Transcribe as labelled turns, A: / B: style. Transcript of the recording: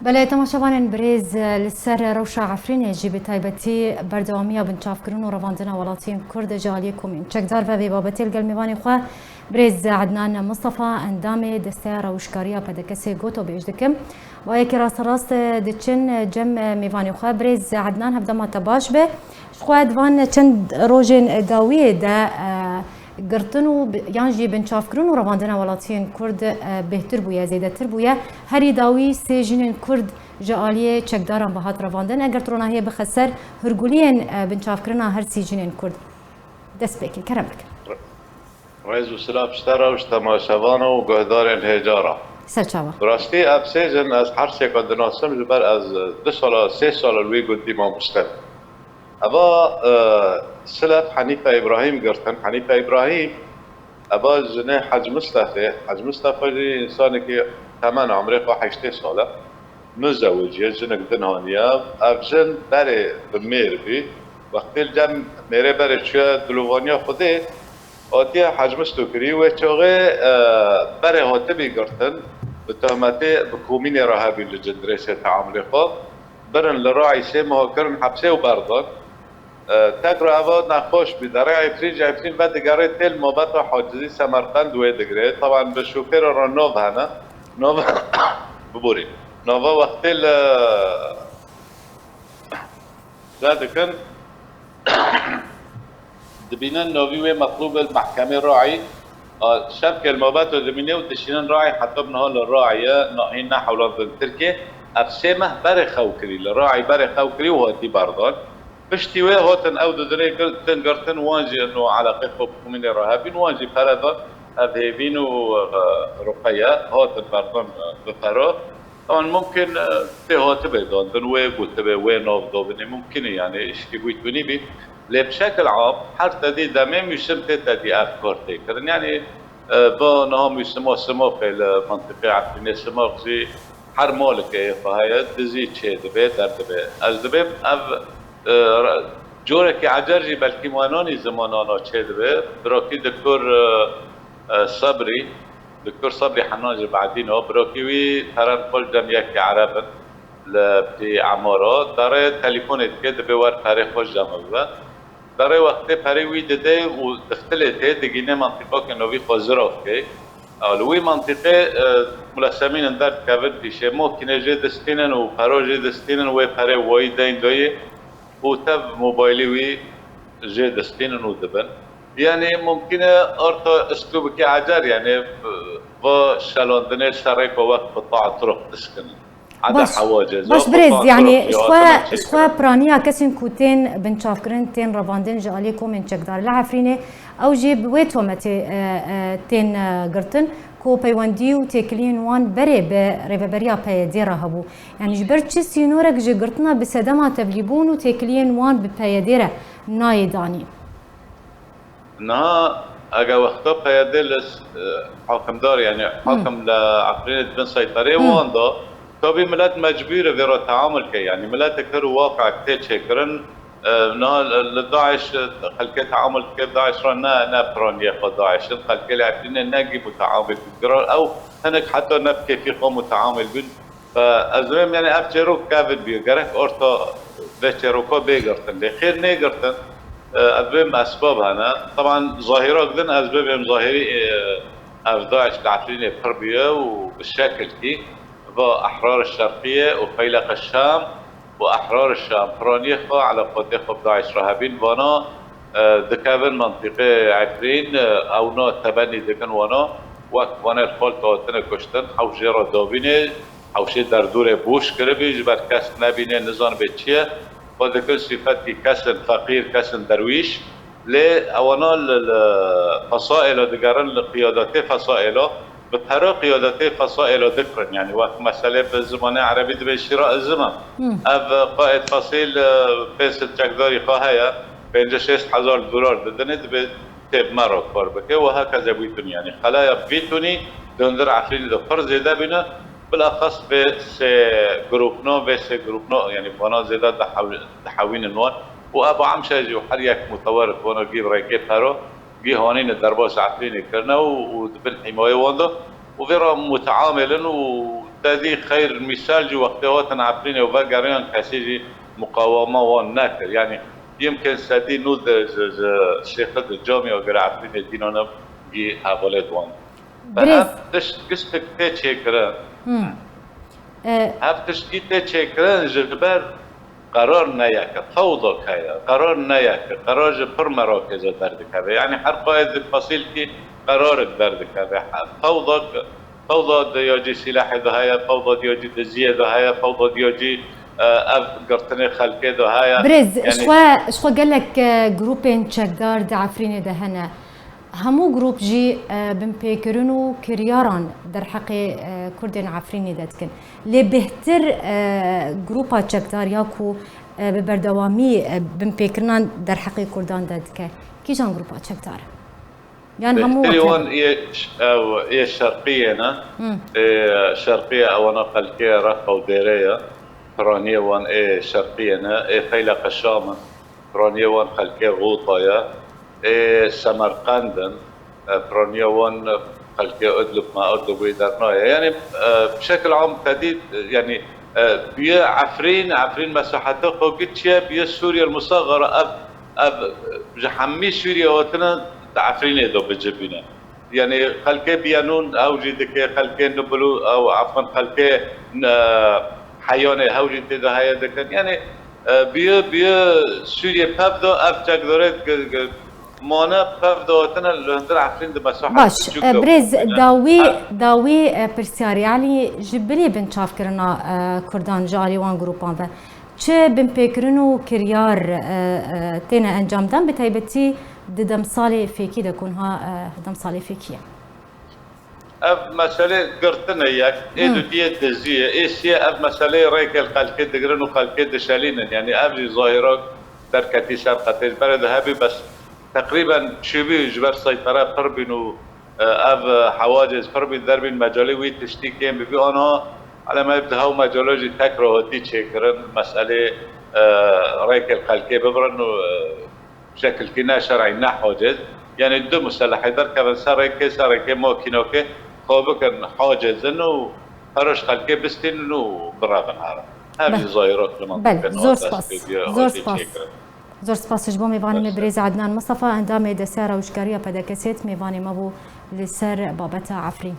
A: بله تماشاوان برز لسر روشا عفرین جیب تایبتی بردوامی بنچاف کرن و رواندن ولاتین کرد جالی کومین چکدار و بابت الگلمیوانی خواه برز عدنان مصطفى اندام دسته روشکاریا پدکسی گوتو بیجدکم و یکی راست دچن جم میوانی خواه برز عدنان هفدما تباش به خواه دوان چند روژن داویه ده گرتن و یانجی بنچاف کرن و رواندن ولاتین کرد بهتر بویه زیادتر بویه هری داوی سیجین کرد جالیه چکداران بهات رواندن اگر تروناهی بخسر هرگولین بنچاف کرن هر سیجین کرد دست بکی کرمک
B: رئیس السلام اشترا وش تماشاوان و گهدار انهجارا
A: سرچاوا
B: براستی اب سیجن از هر سیکا دناسم جبر از 2 سال الوی قدی ما مستقل ابا سلف حنيفة إبراهيم قرتن حنيفة إبراهيم ابا جنه حج مصطفى جي إنسان كي تمام عمره 8 ساله مزوج يجنك دنهانيا أفجن بري بمير بي وقت الجم ميري بري شوية دلوانيا خده آتيا حج مستوكري وچوغي بري هاتبي قرتن بتهمته بكومين راهبي لجندريسة تعامل خب برن لراعي سيما كرن حبسه وبردان تاكرو اواد نخوش بداره عفرين بعد دقاره تل مابت حاجزي سمرقند دوه دقره طبعا بشوفير را نوف هنا نوف ببوري نوفا وقت ال ذاتكن دبينان نوفي مطلوب المحكمة راعي شبكة المابت ودمينه ودشينان راعي حتى بنهال الراعية ناهين نحو تركيا افسيمه بري خوكري لراعي بري خوكري وهاتي بردان بشتوي هوتن او ددري تنقرتن واجي انه على قفه من الرهابين واجي فرضا اذهبين ورقيا هوتن بردان بفرو طبعا ممكن تهوت بيدون دنوي قلت وين نوف دوبني ممكن يعني اشتي بيتوني بي بشكل عام حتى دي دمام يسمت تدي افكار تكرن يعني بانهم يسموه في المنطقه عفرين يسموه زي هر مالك فهي دزي تشي دبي در دبي از دبي اف جورك عجرجي بلكي موانوني زمانانا تشي دبي براكي دكتور صبري حناجر بعدين هو براكي وي ترى كل جميع عرب لبتي عمارات داره تليفون كده بور تاريخ خوش جمع داره وقت پری وی دده و دختلته دگینه منطقه که نوی خوزراف که لوی منطقه ملسمین در کبد پیشه ممکنه جه دستینن و پرا جه دستینن و پره وای دین دایه و تب موبایلی وی جه دستینن و دبن يعني ممكن ارتا اسلوب كي عجر يعني با شلاندنه سرای په وقت قطاع طرق تسكن
A: باش برز يعني شخوا برانيا كسن كوتين بنشافكرن تين رافاندن جاليكم من چكدار العفرينه او جيب ويتو متي تين قرتن كو بيواندي و تكلين وان بري بريفبريا بايديرا هبو يعني جبر تشي سينورك جي قرتنا بسدما تبليبون و تكلين وان ببايديرا نايداني
B: انها اجا وقتا بايدير حاكم دار يعني حاكم لعفرينه بن سيطري واندا طبي ملات مجبورة في التعامل كي يعني ملات كرو واقع كتير شكرن لداعش خلك تعامل كيف داعش رانا برانيا داعش خلك لعبنا نجيب متعامل بالقرار او هناك حتى نبكي في قوم متعامل بال فازمم يعني افجرو كافل بيجرك اورتا بيجروكو بيجرتن لخير نيجرتن اسباب اسباب هنا طبعا ظاهره جدا اسباب ظاهري داعش تعطيني حربيه وبالشكل كي أحرار الشرقية وفيلق الشام وأحرار الشام فرانيخا على قوتيخا داعش رهابين وانا دكابن منطقة عفرين أو نا تبني دكن وانا وقت وانا الخال تاوتنا كشتن حوشي را دابينه حوشي در دور بوش كربي جبر كس نبينه نزان بيتشيه ودكن صفتي كسن فقير كسن درويش لأوانا الفصائل دقارن لقيادات فصائله بطريقة قيادتي فصائل ذكرا يعني وقت مسألة بالزمانة عربية بشراء الزمن أب قائد فصيل بيس الجقداري خواهية بين $6,000 دنيت بتب مرة كاربكي وهكذا بيتوني يعني خلايا بيتوني دندر عفرين دكتور زيادة بنا بالأخص بس جروبنا يعني وانا زيادة دحاوين النوان وأبو عمشاجي وحريك متوارك وانا جيب رايكي هارو جي هونين الدرباس عفرين كرنا ودبن حماية وانده وفيرا متعاملا تادي خير مثال جو وقتوات عفرين وبقرين كسيجي مقاومة والناكر يعني يمكن سادي نود الشيخ الجامعة وقرا عفرين الدينونا جي هابولد وان فهفتش قسمك تشيكران هفتش تشيكران جبر قرار نياك فوضى كايا قرار نياك قرار جبر مراكز دردك هذا يعني حرقا إذ فصيلتي قرارك دردك هذا فوضى ديوجي سلاح دهايا فوضى ديوجي دزية دهايا فوضى ديوجي قرتني خلقي دهايا
A: بريز شخوا قال لك جروبين تشكدار عفرين دهنا همو جروب جي بمبيكرونو كرياران در حقي كردين عفريني داتكن لي بهتر جروبا تشكدار ياكو ببردوامي بمبيكرنان در حقي كردان داتكن كي جان جروبا تشكدار يعني همو
B: تليون إيه شرقية أنا شرقية أو أنا خلقية رقة وديرية فرانية وان إيه شرقية أنا إيه فيلا قشامة فرانية وان خلقية غوطايا إيه سمرقندن فرانية وان خلقية أدلب ما أدلب ويدرنايا يعني بشكل عام تديد يعني بيا عفرين مساحته فوقتشيا بيا سوريا المصغرة أب جحمي سوريا وتنا عفرين دو بجبنا يعني خلقي بيانون أوجي دكي خلقي نبلو أو عفوا خلقي حيواني هوجي ده هاي دكان يعني بيا سوريا بابدو أفجاك دورت مانا بابدو تنا لهندر عفرين دو مساحة
A: باش بريز داوي برسياري يعني جبلي بنشاف كرنا كردان جاري وان جروبان و چه بنبكرنو كريار تينا انجام دان بتايبتي دم صالي فيكي دكونها دم صالي فيكيا
B: اف مسألة قرتنا ياك ايدو دي دزيه ايسيا اف مسألة ريك الخلقي دقرنو خلقي دشالين يعني افجي ظاهرات دركتي سابقتي بلد هابي بس تقريبا شبيه جبر سيطرة فربينو اف حواجز فربين دربين مجالي وي تشتيكين ببي انا على ما يبدا هو مجالوجي تكرهتي تشكرن مسألة ريك الخلقي ببرنو بشكل كنا شرعي نحوجز يعني الدم مسلح دركب سارك موكينوكي خوبك حاجز انه هرش خلقي بستين انه براغن هذا هذه ظاهرات
A: بل زور سپاس جبو میوانی مبریز عدنان مصطفى اندام دساره وشکاریا پدکسیت میوانی مبو لسر بابتا عفرین